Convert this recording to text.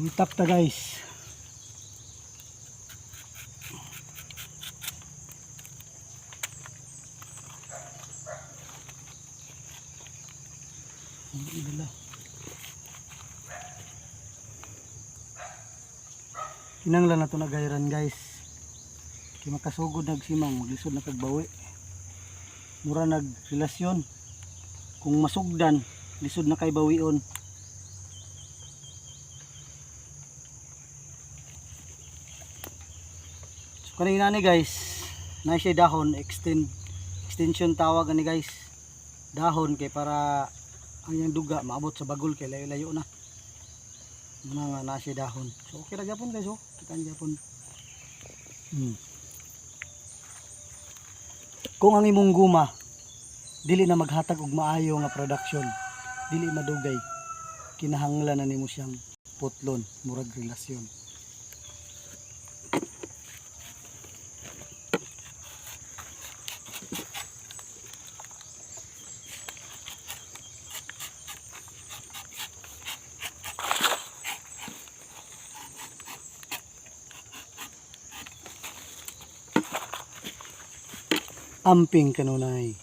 Itap ta guys. Inang lang na ito nagayran guys. Kaya makasugod nagsimang, maglisod na kagbawi. Mura nagrelasyon. Kung masugdan, lisod na kay bawion. So kanina ni guys, na siya dahon, extension tawag ani guys. Dahon kay para ang yung duga maabot sa bagol kay layo-layo na. Muna nga na siya dahon. So okay ra gyapon guys, oh. Kita niyo gyapon. Kung ang imong guma dili na maghatag og maayo nga production, dili madugay, kinahanglan na nimo siyang putlon, murag relasyon. Amping kanunay.